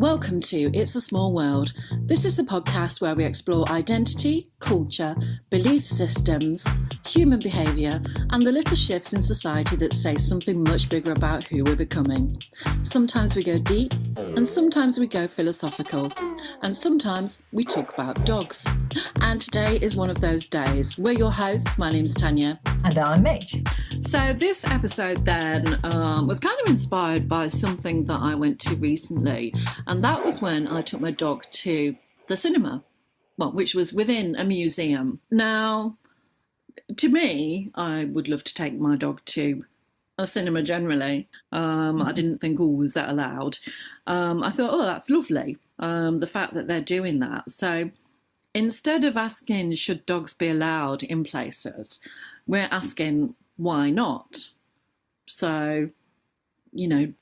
Welcome to It's a Small World. This is the podcast where we explore identity, culture, belief systems, human behaviour, and the little shifts in society that say something much bigger about who we're becoming. Sometimes we go deep, and sometimes we go philosophical, and sometimes we talk about dogs. And today is one of those days. We're your hosts. My name's Tanya. And I'm Mich. So this episode then was kind of inspired by something that I went to recently, and that was when I took my dog to the cinema, which was within a museum. Now, to me, I would love to take my dog to a cinema generally. I didn't think, was that allowed? I thought, that's lovely, the fact that they're doing that. So instead of asking, should dogs be allowed in places, we're asking, why not? So,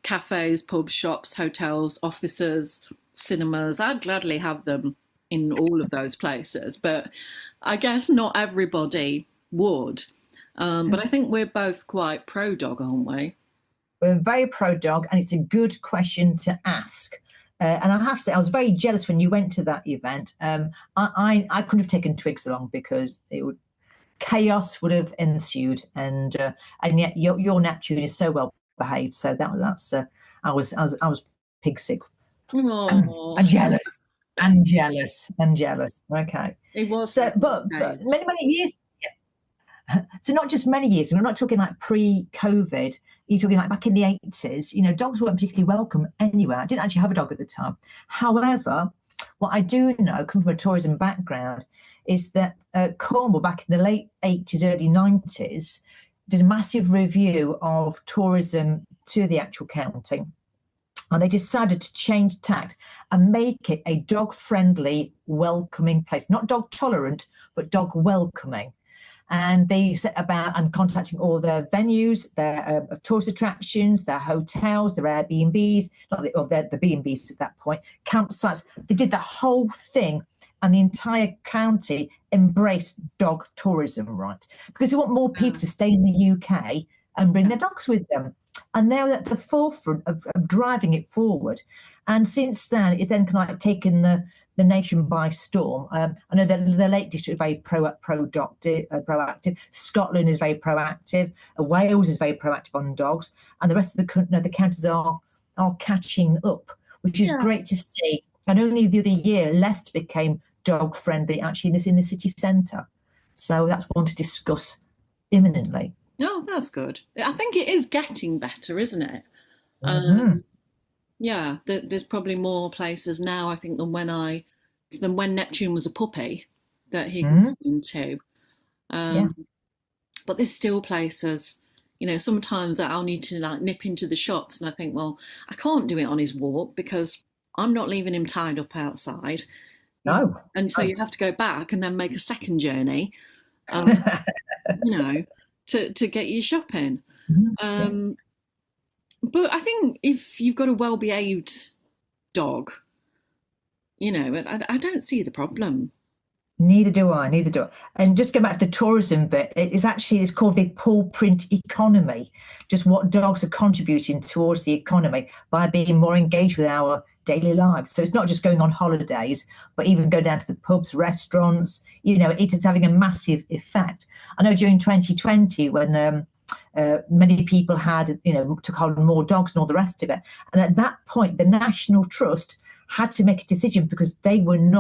cafes, pubs, shops, hotels, offices, cinemas, I'd gladly have them in all of those places. But I guess not everybody would. But I think we're both quite pro-dog, aren't we? We're very pro-dog, and it's a good question to ask. And I have to say, I was very jealous when you went to that event. I couldn't have taken Twigs along because chaos would have ensued, and yet your Neptune is so well behaved. So I was pig sick and jealous. Okay, it was. So, but many years. So not just many years. We're not talking like pre-COVID. You're talking like back in the 80s. Dogs weren't particularly welcome anywhere. I didn't actually have a dog at the time. However, what I do know, coming from a tourism background, is that Cornwall back in the late 80s, early 90s, did a massive review of tourism to the actual county. And they decided to change tact and make it a dog-friendly, welcoming place. Not dog-tolerant, but dog-welcoming. And they set about and contacting all their venues, their tourist attractions, their hotels, their Airbnbs, the B&Bs at that point, campsites. They did the whole thing, and the entire county embraced dog tourism, right? Because they want more people to stay in the UK and bring their dogs with them. And they're at the forefront of driving it forward. And since then, it's then kind of taken the nation by storm. I know that the Lake District is very proactive. Scotland is very proactive. Wales is very proactive on dogs. And the rest of the counties are catching up, which is great to see. And only the other year, Leicester became dog friendly, actually, in the city centre. So that's one to discuss imminently. Oh, that's good. I think it is getting better, isn't it? Yeah, there's probably more places now, I think, than when Neptune was a puppy that he can go into. But there's still places, sometimes that I'll need to nip into the shops, and I think, well, I can't do it on his walk because I'm not leaving him tied up outside. No. And so you have to go back and then make a second journey, to get you shopping. But I think if you've got a well-behaved dog, I don't see the problem. Neither do I. And just going back to the tourism bit, it's called the paw print economy, just what dogs are contributing towards the economy by being more engaged with our daily lives. So it's not just going on holidays, but even go down to the pubs, restaurants, it's having a massive effect. I know during 2020 when many people took hold of more dogs and all the rest of it. And at that point, the National Trust had to make a decision because they weren't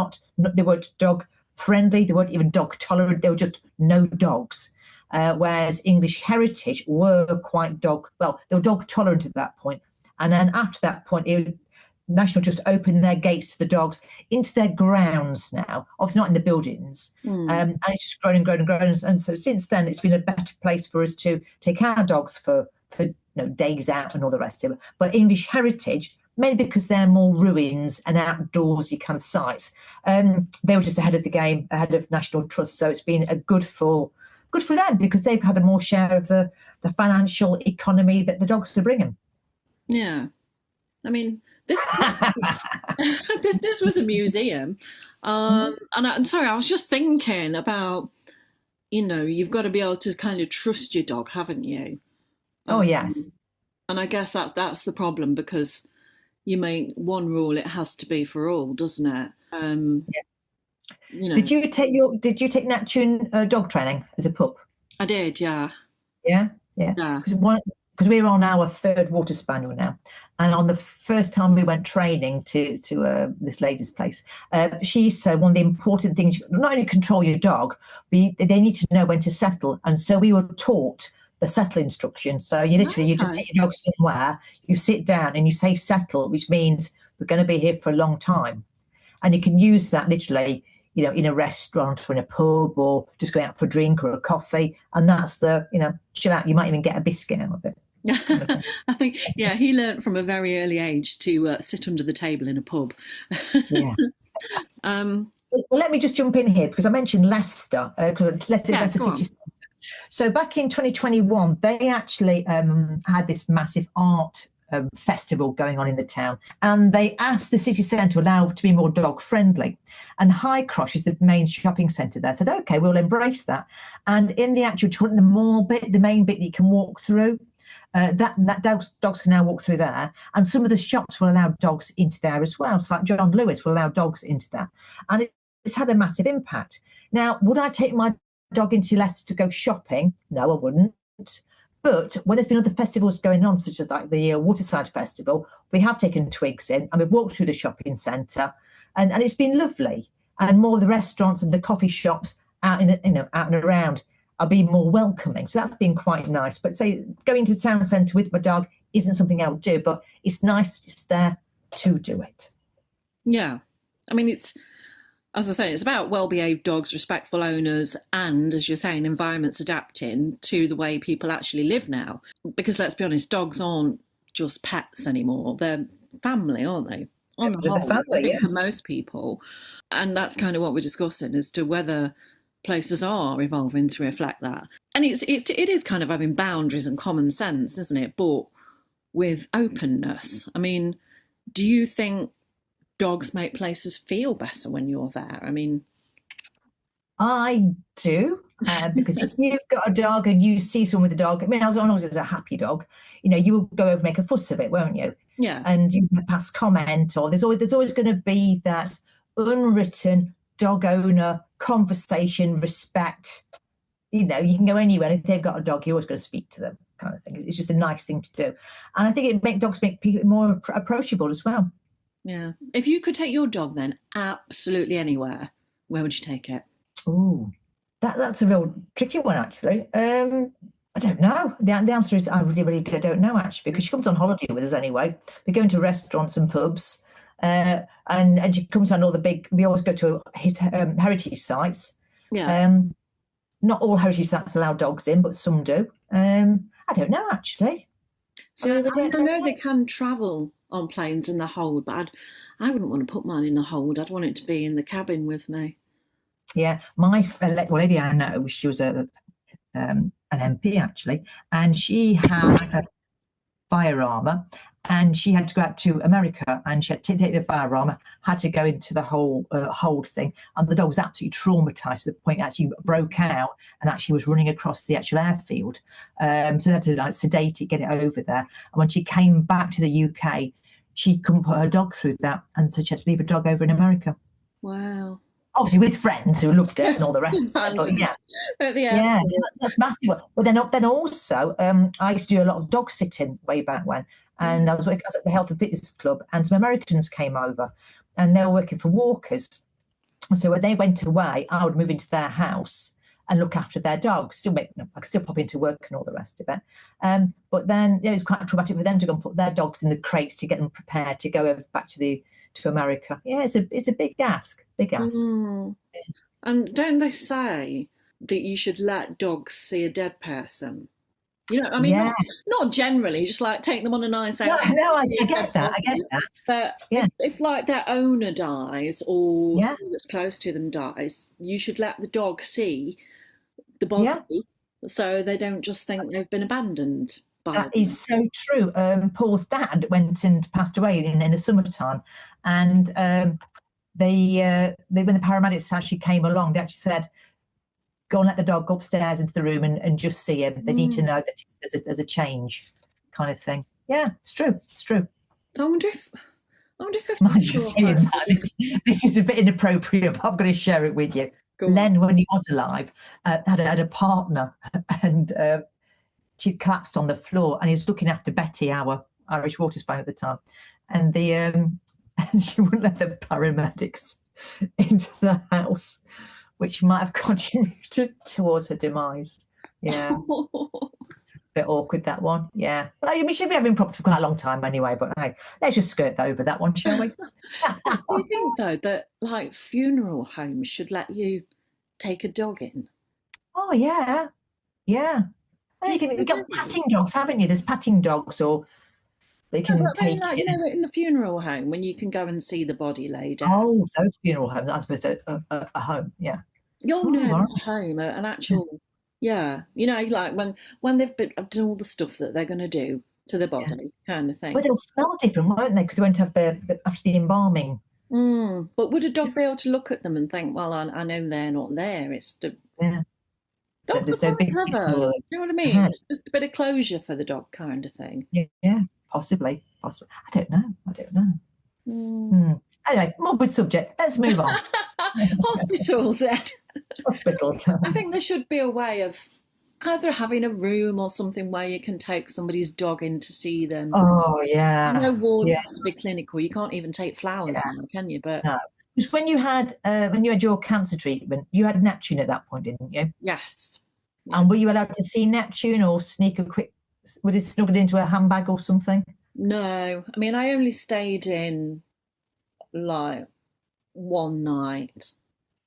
dog friendly, they weren't even dog tolerant, they were just no dogs. Whereas English Heritage were they were dog tolerant at that point. And then after that point, National Trust opened their gates to the dogs into their grounds now, obviously not in the buildings. And it's just grown and grown and grown. And so since then, it's been a better place for us to take our dogs for days out and all the rest of it. But English Heritage, mainly because they're more ruins and outdoorsy kind of sites, they were just ahead of the game, ahead of National Trust. So it's been a good for them because they've had a more share of the financial economy that the dogs are bringing. Yeah. I mean, this was a museum. And I'm sorry, I was just thinking about, you've got to be able to kind of trust your dog, haven't you? Oh, yes. And I guess that's the problem because, you make one rule, it has to be for all, doesn't it? Yeah. You know, Did you take Neptune dog training as a pup? I did, yeah. Yeah. Yeah. Because we're on our third water spaniel now, and on the first time we went training to this lady's place, she said one of the important things, not only control your dog, but they need to know when to settle. And so we were taught the settle instruction. So you just take your dog somewhere, you sit down and you say settle, which means we're going to be here for a long time. And you can use that literally, in a restaurant or in a pub or just going out for a drink or a coffee. And that's chill out. You might even get a biscuit out of it. I think, yeah, he learnt from a very early age to sit under the table in a pub. Yeah. Well, let me just jump in here because I mentioned Leicester, Leicester City Centre. So back in 2021, they actually had this massive art festival going on in the town, and they asked the city centre to allow to be more dog friendly. And High Cross is the main shopping centre there. Said, okay, we'll embrace that. And in the actual the mall bit, the main bit that you can walk through, that dogs can now walk through there, and some of the shops will allow dogs into there as well. So like John Lewis will allow dogs into that, and it's had a massive impact. Now, would I take my dog into Leicester to go shopping? No, I wouldn't. But when there's been other festivals going on, such as like the Waterside Festival, we have taken Twigs in and we've walked through the shopping centre, and it's been lovely. And more of the restaurants and the coffee shops out out and around are being more welcoming. So that's been quite nice. But say going to the town centre with my dog isn't something I would do, but it's nice that it's there to do it. Yeah. I mean, it's, as I say, it's about well-behaved dogs, respectful owners, and, as you're saying, environments adapting to the way people actually live now. Because let's be honest, dogs aren't just pets anymore. They're family, aren't they? On the whole, family, I think for most people. And that's kind of what we're discussing as to whether places are evolving to reflect that. And it is kind of having boundaries and common sense, isn't it? But with openness. I mean, do you think dogs make places feel better when you're there? I mean, I do, because if you've got a dog and you see someone with a dog, I mean, as long as it's a happy dog, you will go over and make a fuss of it, won't you? Yeah. And you pass comment, or there's always going to be that unwritten dog owner conversation, respect. You can go anywhere, and if they've got a dog, you're always going to speak to them, kind of thing. It's just a nice thing to do, and I think dogs make people more approachable as well. Yeah. If you could take your dog then absolutely anywhere, where would you take it? Oh, that's a real tricky one, actually. I don't know. The answer is I really don't know, actually, because she comes on holiday with us anyway. We go into restaurants and pubs, and she comes on all the big. We always go to his heritage sites. Yeah. Not all heritage sites allow dogs in, but some do. I don't know, actually. So I know they can travel on planes in the hold, but I wouldn't want to put mine in the hold. I'd want it to be in the cabin with me. Yeah, my lady I know, she was an MP actually, and she had fire armour, and she had to go out to America, and she had to take the fire armour, had to go into the whole hold thing, and the dog was absolutely traumatised to the point it actually broke out and actually was running across the actual airfield. So they had to sedate it, get it over there. And when she came back to the UK, she couldn't put her dog through that, and so she had to leave her dog over in America. Wow. Obviously with friends who loved it and all the rest of it. But yeah, that's massive. But then also, I used to do a lot of dog sitting way back when, and I was at the Health and Fitness Club, and some Americans came over, and they were working for walkers. So when they went away, I would move into their house and look after their dogs. I could still pop into work and all the rest of it. But then it was quite traumatic for them to go and put their dogs in the crates to get them prepared to go over back to America. Yeah, it's a big ask. Mm. And don't they say that you should let dogs see a dead person? I mean, not generally, just like take them on a nice out. No, I get that. But yeah. if like their owner dies or someone that's close to them dies, you should let the dog see the body, so they don't just think they've been abandoned. That is so true. Paul's dad went and passed away in the summertime, and they when the paramedics actually came along, they actually said, go and let the dog go upstairs into the room and just see him. They need to know that there's a change, kind of thing. Yeah, it's true. So I wonder if I wonder if a Mind you funeral saying home. that, this is a bit inappropriate, but I'm going to share it with you. Go on. Len, when he was alive, had a partner, and she collapsed on the floor, and he was looking after Betty, our Irish water spaniel at the time, and the and she wouldn't let the paramedics into the house, which might have contributed towards her demise. Yeah, bit awkward, that one. Yeah, but I mean, she'd been having problems for quite a long time anyway. But hey, let's just skirt over that one, shall we? Do you think though that like funeral homes should let you take a dog in? Oh yeah, yeah. And you've got patting dogs, haven't you? There's patting dogs, or they Yeah, can but I mean, take like, it. in the funeral home when you can go and see the body laid out. Oh, those funeral homes, as opposed to a home. Yeah. Oh Oh, no, right. not a home, an actual. Yeah, like when they've done all the stuff that they're going to do to the Yeah. body, kind of thing. But they'll smell different, won't they? Because they won't have after the embalming. But would a dog be able to look at them and think, well, I know they're not there? It's the Yeah. dogs There's are no quite biscuits clever. or Do you know what I mean? head. Just a bit of closure for the dog, kind of thing. Yeah, possibly. I don't know. Anyway, morbid subject. Let's move on. Hospitals, then. Hospitals. I think there should be a way of either having a room or something where you can take somebody's dog in to see them. Oh yeah. No wards Yeah. have to be clinical. You can't even take flowers now, can you? But No. Because when you had your cancer treatment, you had Neptune at that point, didn't you? yes. And were you allowed to see Neptune or sneak a quick? Would it snuggled into a handbag or something? No. I mean, I only stayed in like one night.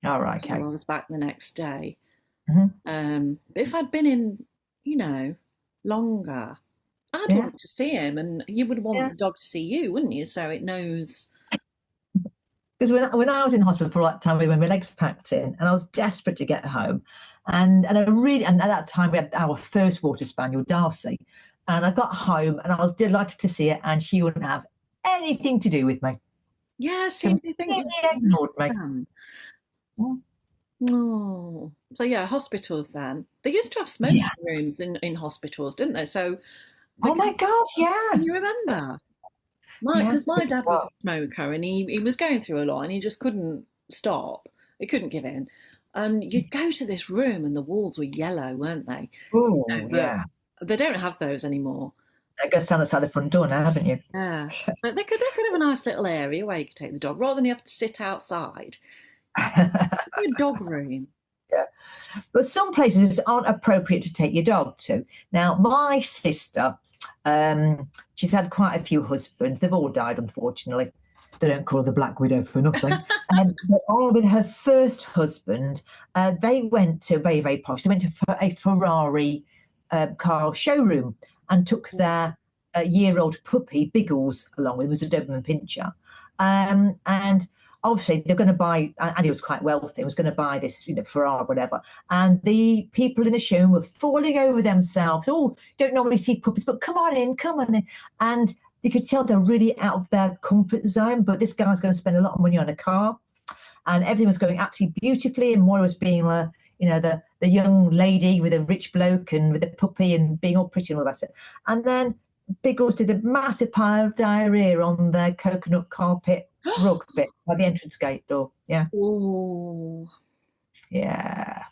All right. Okay. I was back the next day. Mm-hmm. But if I'd been in, longer, I'd Yeah. want to see him, and you would want Yeah. the dog to see you, wouldn't you? So it knows. Because when I was in hospital for that time, when my legs packed in, and I was desperate to get home, and at that time we had our first water spaniel, Darcy, and I got home and I was delighted to see it, and she wouldn't have anything to do with me. Yeah, seems to think Completely ignored me. Oh, so yeah, hospitals then. They used to have smoking rooms in hospitals, didn't they? So, Oh my God, yeah. can you remember? Because my dad was a smoker, and he was going through a lot, and he just couldn't stop. He couldn't give in. And you'd go to this room, and the walls were yellow, weren't they? Oh, But yeah. they don't have those anymore. I guess stand outside the front door now, haven't you? Yeah, but they could have a nice little area where you could take the dog, rather than you have to sit outside. A dog room. Yeah. But some places aren't appropriate to take your dog to. Now, my sister, she's had quite a few husbands. They've all died, unfortunately. They don't call her the Black Widow for nothing. But with her first husband, they went to very, very posh. They went to a Ferrari car showroom and took their year-old puppy, Biggles, along with him. It was a Doberman Pinscher. And obviously they're going to buy, and he was quite wealthy, was going to buy this, Ferrari, whatever. And the people in the showroom were falling over themselves. Oh, don't normally see puppies, but come on in. And you could tell they're really out of their comfort zone, but this guy's going to spend a lot of money on a car. And everything was going absolutely beautifully. And Moira was being, the young lady with a rich bloke and with a puppy and being all pretty and all that. And then Biggles did a massive pile of diarrhea on their coconut carpet rug bit by the entrance gate door. Yeah. Oh. Yeah.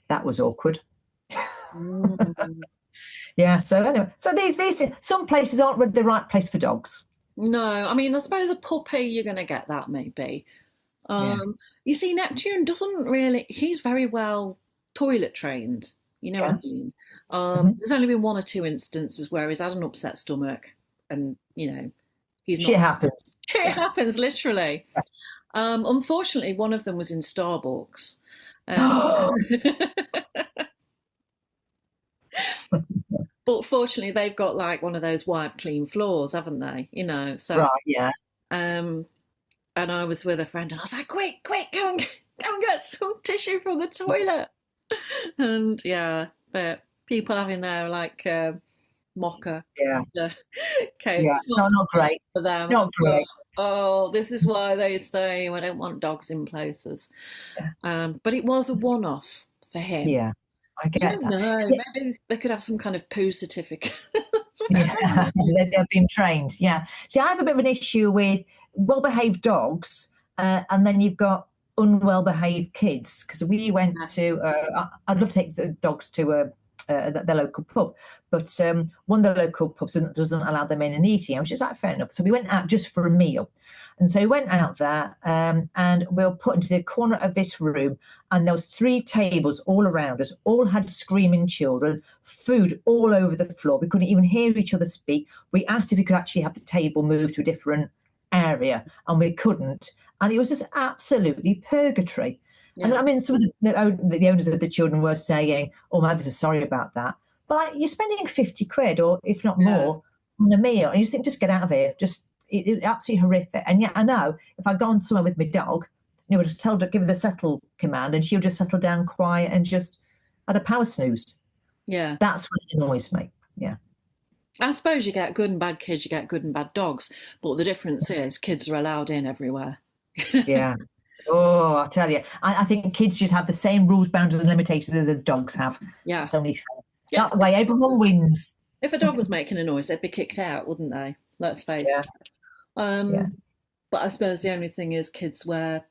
That was awkward. Yeah. So anyway, so these some places aren't really the right place for dogs. No, I mean, I suppose a puppy you're going to get that maybe. You see, Neptune doesn't really. He's very well toilet trained. You know what I mean? There's only been one or two instances where he's had an upset stomach, and he's not. Shit happens. It happens literally. Unfortunately, one of them was in Starbucks. But fortunately, they've got like one of those wipe clean floors, haven't they? So right, yeah. And I was with a friend, and I was like, "Quick, go and get some tissue from the toilet." And yeah, but people having their like mocha. Yeah. Okay. Yeah. No, not great. For them. Not great. Oh, this is why they say I don't want dogs in places. Yeah. But it was a one-off for him. Yeah, I get that. No, maybe they could have some kind of poo certificate. Yeah, they've been trained. Yeah. See, I have a bit of an issue with well-behaved dogs, and then you've got unwell-behaved kids. Because we went to, I'd love to take the dogs to the local pub, but one of the local pubs doesn't allow them in and eating, which is like fair enough. So we went out just for a meal, and so we went out there, and we were put into the corner of this room, and there was 3 tables all around us, all had screaming children, food all over the floor. We couldn't even hear each other speak. We asked if we could actually have the table moved to a different area, and we couldn't. And it was just absolutely purgatory. Yeah. And I mean, some of the owners of the children were saying, "Oh, my so sorry about that." But like, you're spending 50 quid, or if not more, on a meal, and you think, just get out of here. Just it's absolutely horrific. And yet, I know if I'd gone somewhere with my dog, you know, just told her, give her the settle command, and she'll just settle down quiet and just had a power snooze. Yeah, that's what annoys me. Yeah. I suppose you get good and bad kids, you get good and bad dogs, but the difference is kids are allowed in everywhere. Yeah. Oh, I tell you, I think kids should have the same rules, boundaries, and limitations as dogs have. Yeah. It's only fair. Yeah. That way, everyone wins. If a dog was making a noise, they'd be kicked out, wouldn't they? Let's face it. Yeah. But I suppose the only thing is kids wear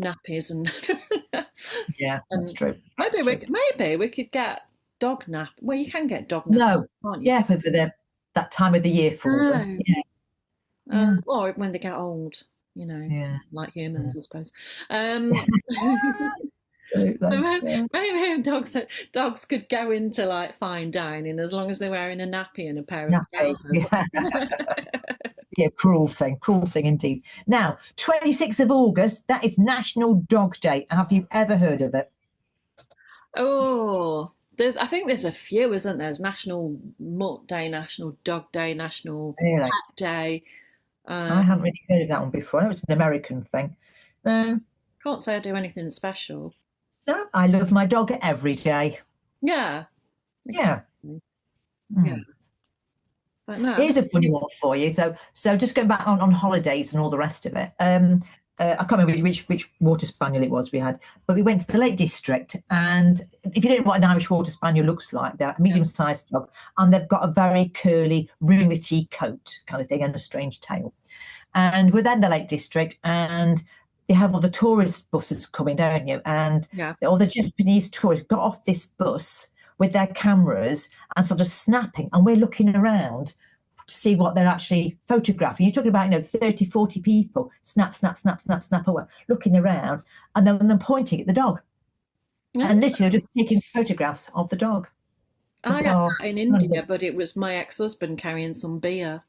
nappies and yeah, that's true. Maybe we could get dog nap. Well, you can get dog nap. Can't you? Yeah, for that time of the year for them. Yeah. Or when they get old, you know, like humans, I suppose. Maybe dogs could go into like fine dining as long as they're wearing a nappy and a pair of trousers. Yeah, cruel thing indeed. Now, 26th of August, that is National Dog Day. Have you ever heard of it? Oh, I think there's a few, isn't there? There's National Mutt Day, National Dog Day, National Cat Day. I haven't really heard of that one before. I know it's an American thing. Can't say I do anything special. No, I love my dog every day. Yeah. Exactly. Yeah. But no. Here's a funny one for you. So just going back on holidays and all the rest of it. I can't remember which water spaniel it was we had, but we went to the Lake District, and if you don't know what an Irish water spaniel looks like, they're a medium-sized dog, and they've got a very curly, ringlety coat kind of thing and a strange tail. And we're then the Lake District, and they have all the tourist buses coming down you, and all the Japanese tourists got off this bus with their cameras and sort of snapping, and we're looking around to see what they're actually photographing. You're talking about, 30, 40 people, snap, snap, snap, snap, snap away, looking around, and then pointing at the dog. Yeah. And literally just taking photographs of the dog. I had that in India, but it was my ex-husband carrying some beer.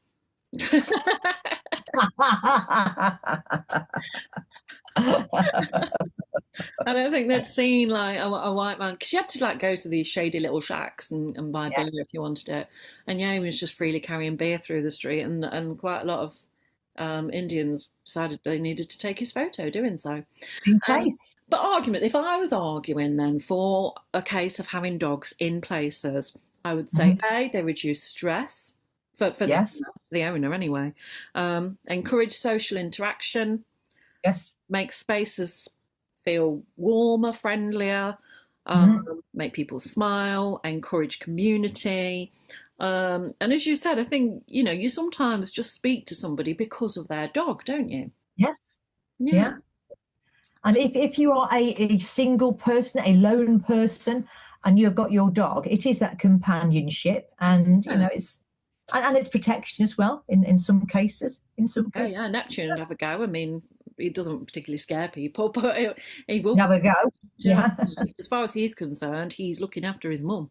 I don't think they'd seen like a white man, because you had to like go to these shady little shacks and buy beer if you wanted it. And he was just freely carrying beer through the street, and quite a lot of Indians decided they needed to take his photo doing so. Just in case. But if I was arguing then for a case of having dogs in places, I would say they reduce stress for the owner anyway. Encourage social interaction. Yes. Make spaces feel warmer, friendlier, make people smile, encourage community. And as you said, I think, you sometimes just speak to somebody because of their dog, don't you? Yes. Yeah. And if you are a single person, a lone person, and you've got your dog, it is that companionship, and, it's protection as well in some cases. Yeah, Neptune would have a go. I mean, he doesn't particularly scare people, but he will have a go. Yeah. As far as he's concerned, he's looking after his mum.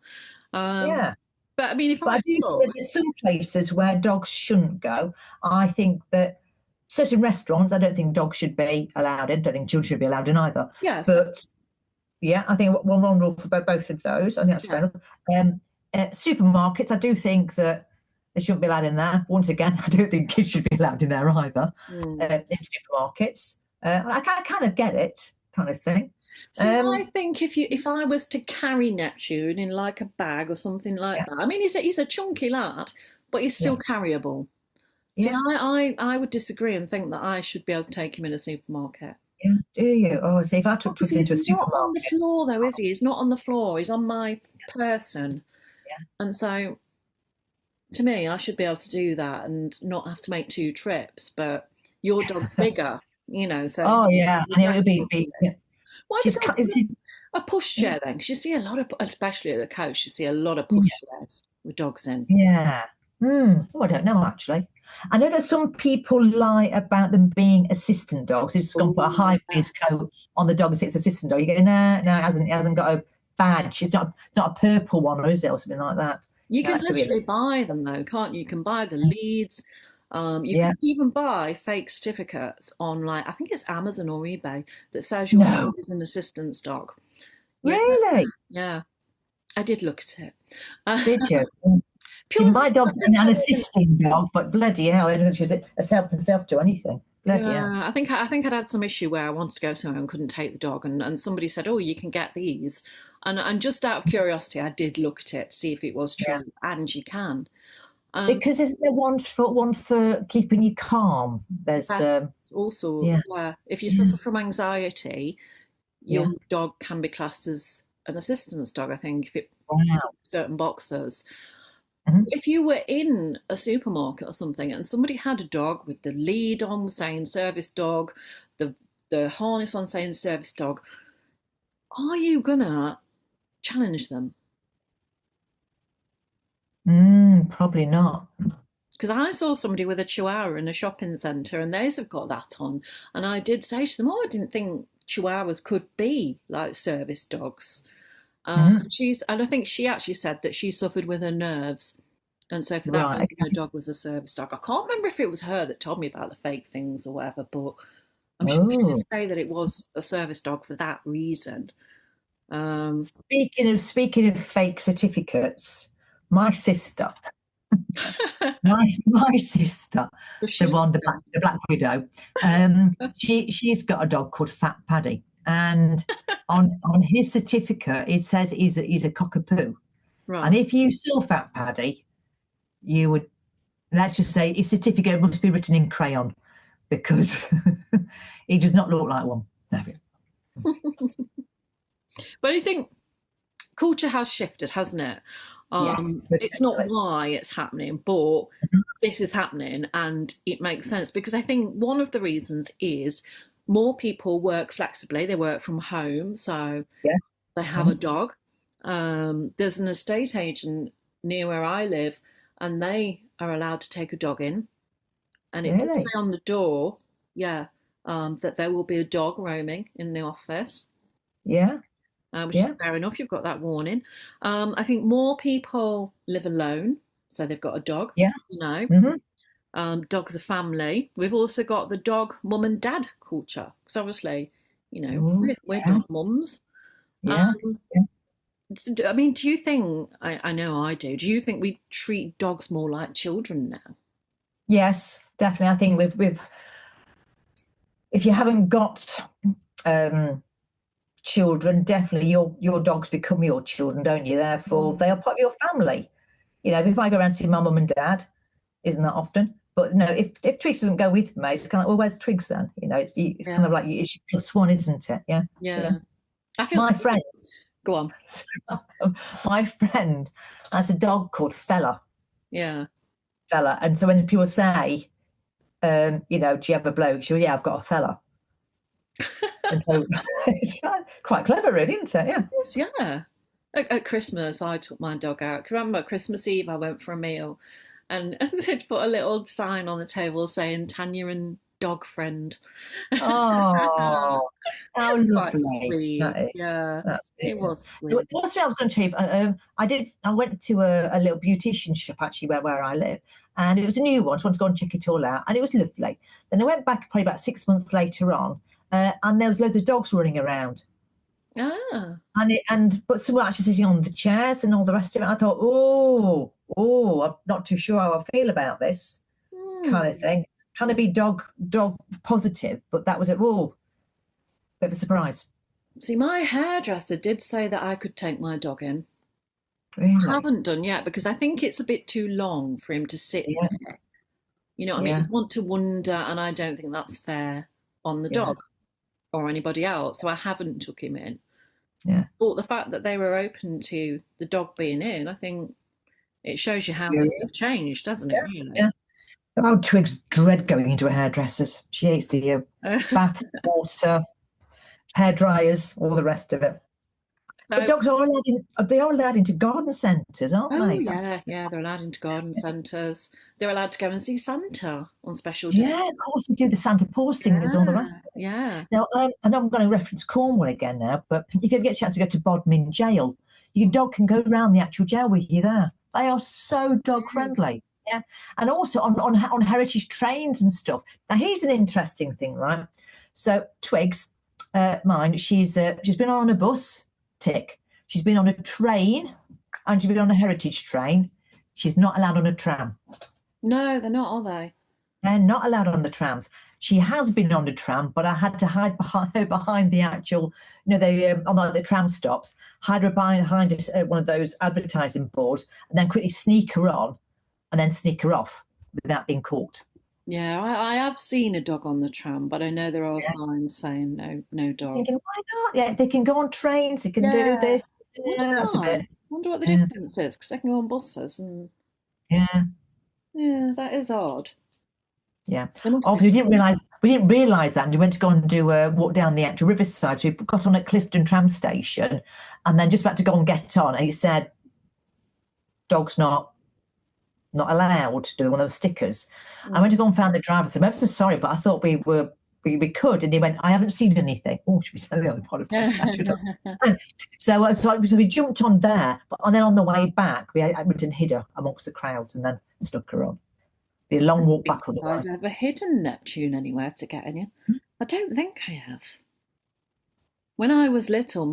But I mean, I do think there's some places where dogs shouldn't go. I think that certain restaurants, I don't think dogs should be allowed in. I don't think children should be allowed in either. Yes. But I think one rule for both of those. I think that's fair enough. Supermarkets, I do think that they shouldn't be allowed in there. Once again, I don't think kids should be allowed in there either. In supermarkets, I kind of get it, kind of thing. So I think if I was to carry Neptune in like a bag or something like that, I mean, he's a chunky lad, but he's still carryable. So I would disagree and think that I should be able to take him in a supermarket. Yeah, do you? Oh, see, if I took him into a supermarket. He's not on the floor though, is he? He's not on the floor. He's on my person. Yeah. And so to me, I should be able to do that and not have to make 2 trips. But your dog's bigger, so Oh yeah, you and it would definitely be need it. Why have she's, you got she's a pushchair then? Because you see a lot of, especially at the coast, you see a lot of yeah. pushchairs with dogs in. Yeah. Oh, I don't know actually. I know that some people lie about them being assistant dogs. It's just gone put a Oh, high yeah. vis coat on the dog and say it's assistant dog. You go, no, no, it hasn't got a badge. It's not a purple one, or is it, or something like that? You No, can that could be literally buy them though, can't you? You can buy the leads. You yeah. can even buy fake certificates on, like, I think it's Amazon or eBay, that says your dog No, is an assistance dog. Yeah, really? yeah. I did look at it. Did you? See, Purely my because I dog's think an I wasn't. assisting dog, but bloody hell, I don't know if she's a self to anything. Bloody hell. Yeah, I think I'd had some issue where I wanted to go somewhere and couldn't take the dog, and somebody said, "Oh, you can get these," and just out of curiosity, I did look at it to see if it was Yeah. true, and you can. Um, Because isn't there one for keeping you calm? There's yes, all sorts. yeah, Yeah, if you yeah, suffer from anxiety, your yeah. dog can be classed as an assistance dog. I think if it ticks Wow. certain boxes. Mhm. If you were in a supermarket or something and somebody had a dog with the lead on saying service dog, the the harness on saying service dog, are you gonna challenge them? Probably not. Because I saw somebody with a chihuahua in a shopping centre and theirs have got that on. And I did say to them, "Oh, I didn't think chihuahuas could be like service dogs." Mhm. And I think she actually said that she suffered with her nerves. And so for that Right. reason, her dog was a service dog. I can't remember if it was her that told me about the fake things or whatever, but I'm sure she did Oh, say that it was a service dog for that reason. Um, speaking of fake certificates, my sister, my sister, does she the live one, there? the Black Widow, she's got a dog called Fat Paddy, and on his certificate it says he's a cockapoo. And Right. if you saw Fat Paddy, you would, let's just say his certificate must be written in crayon because he does not look like one. No. But I think culture has shifted, hasn't it? Yes, It's not definitely. why it's happening, but this is happening and it makes sense because I think one of the reasons is more people work flexibly, they work from home, so Yes. they have a Mhm. dog. There's an estate agent near where I live, and they are allowed to take a dog in. And it does say Really? on the door, yeah, that there will be a dog roaming in the office, Yeah. which is Yeah. fair enough. You've got that warning. I think more people live alone, so they've got a dog. Yeah. You know, Hmm. dogs are family. We've also got the dog mum and dad culture, because obviously, Oh, we're dog yes. mums. Yeah. Um, Yeah. I mean, do you think, I know I do, do you think we treat dogs more like children now? Yes, definitely. I think with if you haven't got um, children, definitely your dogs become your children, don't you? Therefore, they are Mm. part of your family. If I go around to see my mum and dad, isn't that often? But no, if Twigs doesn't go with me, it's kind of, well, where's Twigs then? It's kind Yeah, of like it's your plus one, isn't it? Yeah, yeah. yeah. I feel My sorry. friend, Go on. my friend has a dog called Yeah. Fella, and so when people say, do you have a bloke? She'll, yeah, I've got a fella. And so it's quite clever, really, isn't it? Yeah. Yes, yeah. At Christmas, I took my dog out. Can you remember Christmas Eve, I went for a meal and they'd put a little sign on the table saying Tanya and dog friend. Oh, how Quite lovely that sweet. is. Yeah, That's it it. was There sweet. was something I was going to tell you. I went to a little beautician shop actually where I live, and it was a new one. So I wanted to go and check it all out, and it was lovely. Then I went back probably about 6 months later on, and there was loads of dogs running around. Ah, But someone actually sitting on the chairs and all the rest of it. I thought, I'm not too sure how I feel about this kind of hmm. thing. Trying to be dog positive, but that was it. Oh, bit of a surprise. See, my hairdresser did say that I could take my dog in. I Really? haven't done yet because I think it's a bit too long for him to sit Yeah, there. You know what I mean? yeah, You want to wonder, and I don't think that's fair on the yeah, dog or anybody else. So I haven't took him in. yeah. But the fact that they were open to the dog being in, I think, It shows you how Yeah. things have changed, doesn't it, really? Yeah. Oh, Twigs dread going into a hairdresser's. She hates the bath, water, hair dryers, all the rest of it. But dogs are allowed in, they are allowed into garden centres, aren't Oh, they? yeah, they're allowed into garden centres. They're allowed to go and see Santa on special days. Yeah, of course they do the Santa Paws thing. There's all the rest of it. Yeah. Now, I know I'm going to reference Cornwall again now, but if you ever get a chance to go to Bodmin Jail, your dog can go around the actual jail with you there. They are so dog friendly. Yeah, and also on heritage trains and stuff. Now, here's an interesting thing, right? So Twigs, mine, she's been on a bus, tick. She's been on a train, and she's been on a heritage train. She's not allowed on a tram. No, they're not, are they? They're not allowed on the trams. She has been on the tram, but I had to hide behind the actual, on the tram stops, hide her behind one of those advertising boards, and then quickly sneak her on, and then sneak her off without being caught. Yeah, I have seen a dog on the tram, but I know there are signs saying no dog. Thinking, why not? Yeah, they can go on trains. They can do this. Yeah, that's a bit. I wonder what the difference is, because they can go on buses and. Yeah, that is odd. Yeah, obviously we didn't realise that, and we went to go and do a walk down the actual riverside. So we got on at Clifton tram station, and then just about to go and get on, and he said, "Dogs not allowed." To do one of those stickers. I went to go and found the driver. So I'm so sorry, but I thought we could, and he went, "I haven't seen anything." Oh, should we say the other part of it? So we jumped on there, and then on the way back, we went and hid her amongst the crowds, and then stuck her on. Be a long walk back otherwise. I've ever hidden Neptune anywhere to get in. I don't think I have. When I was little,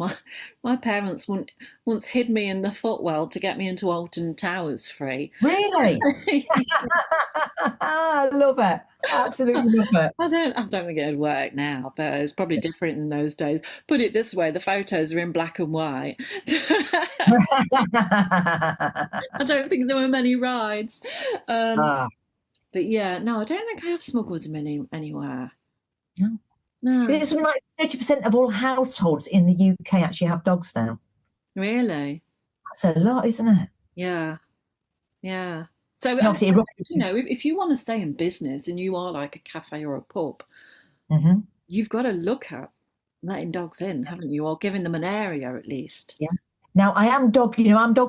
my parents once hid me in the footwell to get me into Alton Towers free. Really? I love it. Absolutely love it. I don't think it'd work now, but it was probably different in those days. Put it this way, the photos are in black and white. I don't think there were many rides. But yeah, no, I don't think I have smuggled them anywhere. No. It's something like 30% of all households in the UK actually have dogs now. Really? That's a lot, isn't it? Yeah. So obviously, if you want to stay in business and you are like a cafe or a pub, you've got to look at letting dogs in, haven't you? Or giving them an area at least. Yeah. Now, I'm dog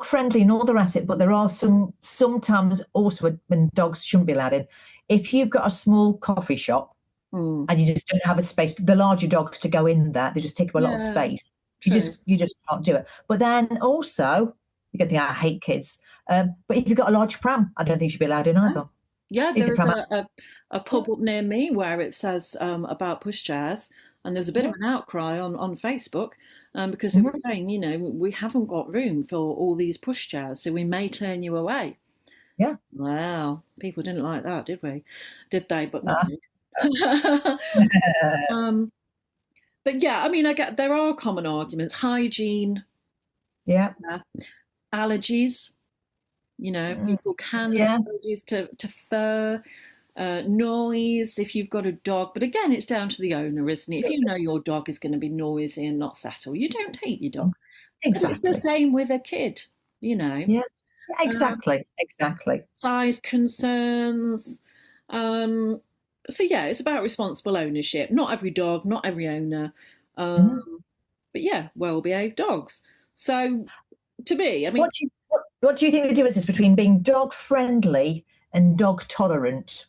friendly and all the rest of it, but there are sometimes also when dogs shouldn't be allowed in. If you've got a small coffee shop and you just don't have a space for the larger dogs to go in there, they just take up a lot of space. You just can't do it. But then also, you can think, I hate kids. But if you've got a large pram, I don't think you should be allowed in either. Yeah, there is a pub up near me where it says about pushchairs, and there's a bit of an outcry on Facebook. Because they were saying, we haven't got room for all these pushchairs, so we may turn you away. Yeah. Wow. People didn't like that, did we? Did they? But no. But yeah, I mean, I get there are common arguments. Hygiene. Yeah. Allergies. People can have allergies to fur. Noise if you've got a dog, but again it's down to the owner, isn't it? If you know your dog is going to be noisy and not settle, you don't take your dog. Exactly. It's the same with a kid, Yeah, exactly. Size concerns. So yeah, it's about responsible ownership. Not every dog, not every owner, but yeah, well-behaved dogs. So to me, I mean, what do you think the difference is between being dog friendly and dog tolerant?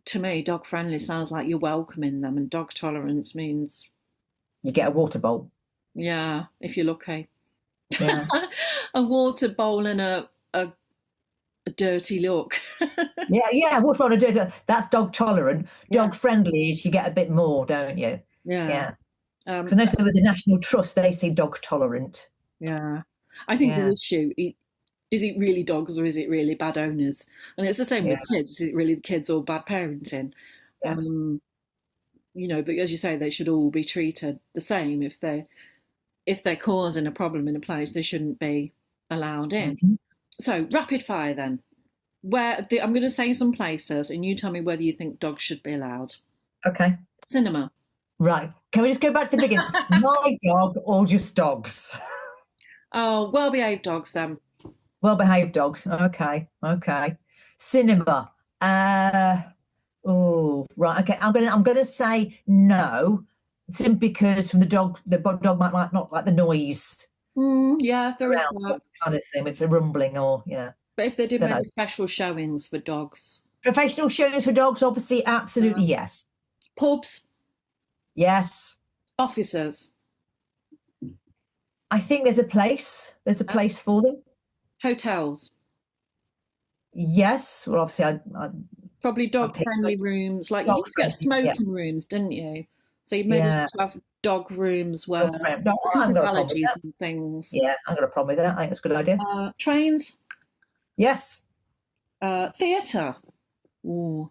To me, dog friendly sounds like you're welcoming them, and dog tolerance means you get a water bowl. Yeah, if you're lucky. Yeah. A water bowl and a dirty look. yeah, water bowl and a dirty. That's dog tolerant. Dog friendly is you get a bit more, don't you? Yeah. Because I know with the National Trust they say dog tolerant. Yeah, I think the issue. Is it really dogs or is it really bad owners? And it's the same with kids. Is it really the kids or bad parenting? Yeah. But as you say, they should all be treated the same. If they're causing a problem in a place, they shouldn't be allowed in. So rapid fire then. I'm going to say some places, and you tell me whether you think dogs should be allowed. Okay. Cinema. Right. Can we just go back to the beginning? My dog or just dogs? Oh, well-behaved dogs then. Well-behaved dogs. Okay, okay. Cinema. Oh, right. Okay, I'm gonna say no, simply because from the dog might not like the noise Yeah, there is around that. kind of thing, with the rumbling or But if they did don't know. maybe special showings for dogs. Professional shows for dogs, obviously, absolutely Um, yes. Pubs, Yes. offices, I think there's a place. There's a place for them. hotels, Yes. Well, obviously, probably I'd dog pick friendly rooms. Like you dog used to get friendly. Yeah. smoking rooms, didn't you? So you maybe Yeah. used to have dog rooms where, Dog friend. No, I because haven't of got a problem with allergies that. and things. Yeah, I haven't got a problem with that. I think it's a good idea. Trains, Yes. theatre. Ooh.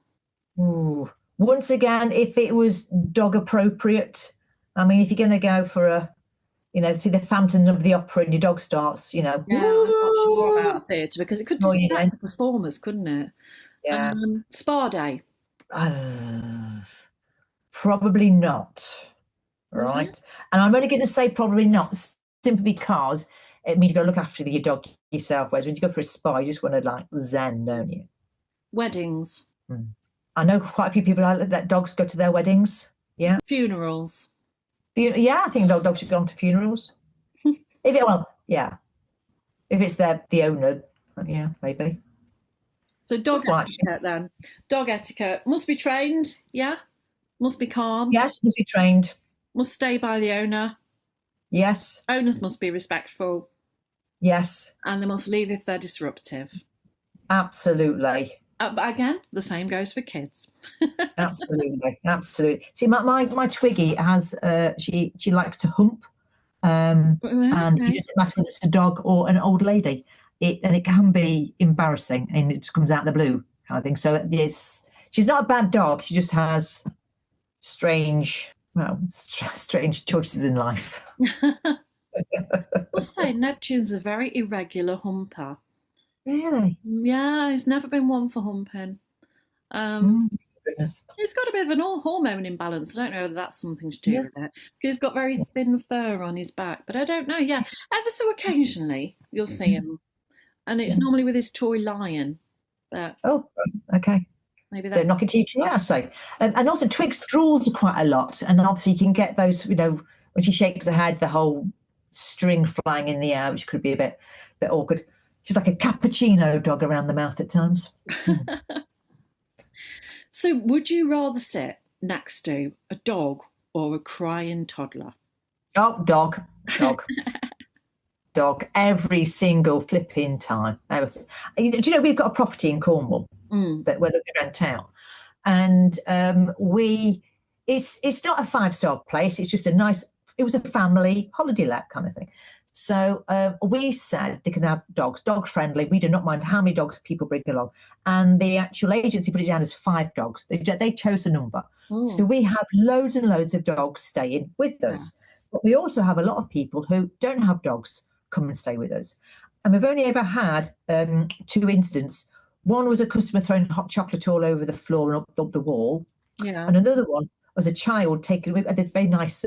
Ooh. Once again, if it was dog appropriate, I mean, if you're going to go for see the Phantom of the Opera and your dog starts, Yeah, I'm not sure woo, about theatre because it could joining distract in. the performers, couldn't it? Yeah. Spa day. Uh, Probably not. No? Right. And I'm only going to say probably not, simply because it means you got to look after your dog yourself. Whereas when you go for a spa, you just want to like zen, don't you? Weddings. Mm. I know quite a few people let dogs go to their weddings. Yeah. Funerals. Yeah, I think dogs should go on to funerals. Yeah. If it's the owner, yeah, maybe. So dog Right. etiquette then. Dog etiquette. Must be trained, yeah? Must be calm. Yes, must be trained. Must stay by the owner. Yes. Owners must be respectful. Yes. And they must leave if they're disruptive. Absolutely. But again, the same goes for kids. Absolutely. Absolutely. See, my Twiggy has she likes to hump. And it Okay. doesn't matter whether it's a dog or an old lady. It can be embarrassing, and it just comes out of the blue kind of thing. So yes, she's not a bad dog. She just has strange choices in life. I must say, Neptune's a very irregular humper. Really? Yeah, he's never been one for humping. Um, Goodness. he's got a bit of an all hormone imbalance. I don't know whether that's something to do Yeah. with it. Because he's got very thin fur on his back, but I don't know. Yeah, ever so occasionally you'll see him, and it's Yeah. normally with his toy lion. But Oh, okay. maybe Don't that. knock it till you try, I say. And also Twix draws quite a lot, and obviously you can get those, when she shakes her head, the whole string flying in the air, which could be a bit awkward. She's like a cappuccino dog around the mouth at times. So, would you rather sit next to a dog or a crying toddler? Oh, dog, dog, every single flipping time. Do you know we've got a property in Cornwall Mm. where we rent out, and it's not a 5-star place. It's just it was a family holiday let kind of thing. So we said they can have dog friendly. We do not mind how many dogs people bring along. And the actual agency put it down as 5 dogs. They chose a number. So we have loads and loads of dogs staying with us. But we also have a lot of people who don't have dogs come and stay with us. And we've only ever had 2 incidents. One was a customer throwing hot chocolate all over the floor and up the wall. Yeah. And another one was a child taking this very nice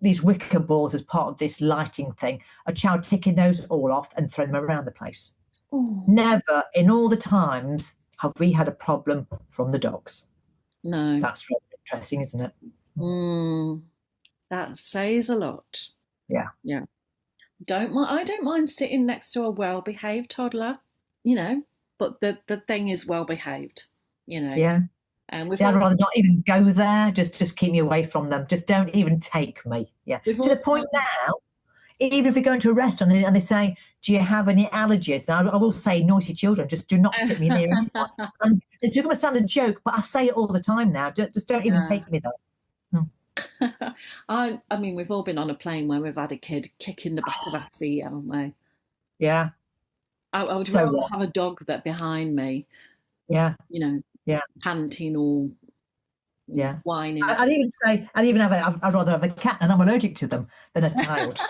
these wicker balls as part of this lighting thing. A child taking those all off and throwing them around the place. Ooh. Never in all the times have we had a problem from the dogs. No. That's really interesting, isn't it? That says a lot. Yeah. Yeah. I don't mind sitting next to a well-behaved toddler, but the thing is well-behaved, Yeah. And I'd rather not even go there. Just keep me away from them. Just don't even take me. Yeah. To the point now, even if we go into a restaurant and they say, "Do you have any allergies?" Now I will say, "Noisy children, just do not sit me near anyone." And it's become a standard joke, but I say it all the time now. Just don't even take me there. I mean, we've all been on a plane where we've had a kid kicking the back of our seat, haven't we? Yeah. I would rather have a dog that behind me. Yeah. Yeah. Panting or whining. I'd rather have a cat, and I'm allergic to them, than a child.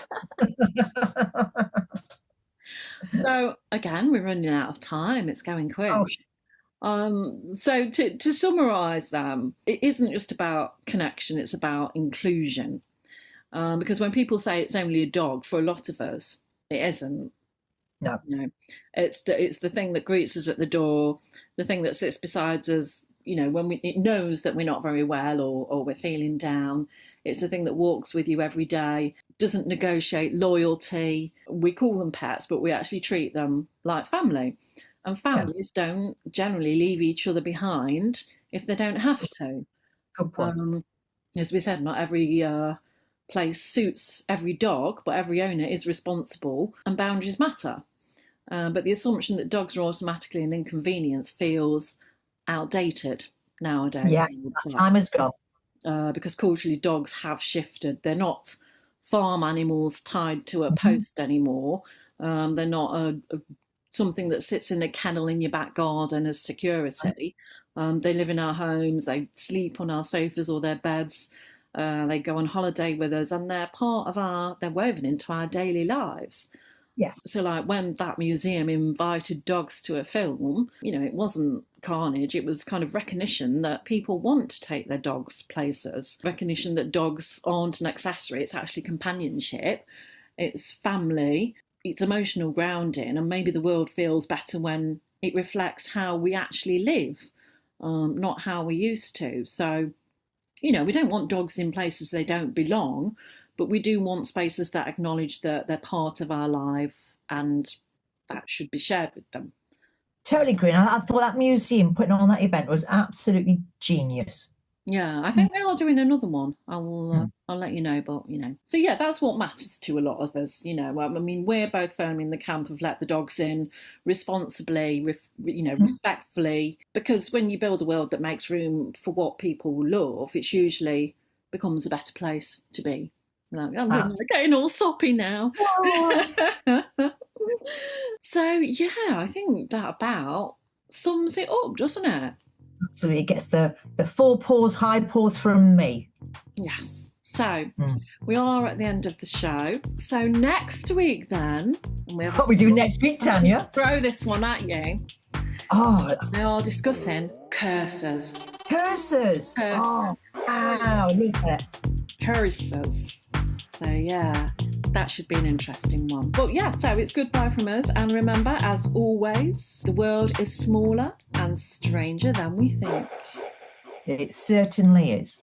So again, we're running out of time. It's going quick. So to summarise them, it isn't just about connection, it's about inclusion. Because when people say it's only a dog, for a lot of us, it isn't. No. You know, it's the thing that greets us at the door, the thing that sits beside us, you know, when it knows that we're not very well, or we're feeling down. It's the thing that walks with you every day, doesn't negotiate loyalty. We call them pets, but we actually treat them like family. And Yeah. families don't generally leave each other behind if they don't have to. Good point. As we said, not every place suits every dog, but every owner is responsible, and boundaries matter. But the assumption that dogs are automatically an inconvenience feels outdated nowadays. Yes, that time has gone. Because culturally, dogs have shifted. They're not farm animals tied to a post anymore. They're not something that sits in a kennel in your back garden as security. They live in our homes. They sleep on our sofas or their beds. They go on holiday with us, and they're part of they're woven into our daily lives. Yes. So, like, when that museum invited dogs to a film, you know, it wasn't carnage. It was kind of recognition that people want to take their dogs places, recognition that dogs aren't an accessory. It's actually companionship, it's family, it's emotional grounding, and maybe the world feels better when it reflects how we actually live, not how we used to. So, you know, we don't want dogs in places they don't belong, but we do want spaces that acknowledge that they're part of our life and that should be shared with them. Totally agree. I thought that museum putting on that event was absolutely genius. Yeah, I think they are doing another one. I'll let you know, but you know. So yeah, that's what matters to a lot of us. You know, I mean, we're both firmly in the camp of let the dogs in responsibly, respectfully, because when you build a world that makes room for what people love, it usually becomes a better place to be. Like, I'm getting all soppy now. So yeah, I think that about sums it up, doesn't it? Absolutely. It gets the 4 paws, high paws from me. Yes. So we are at the end of the show. So next week then, what we do next week, Tanya? Throw this one at you. We are discussing curses. Curses. Oh, wow, look at it. Curses. So yeah, that should be an interesting one. But yeah, so it's goodbye from us. And remember, as always, the world is smaller and stranger than we think. It certainly is.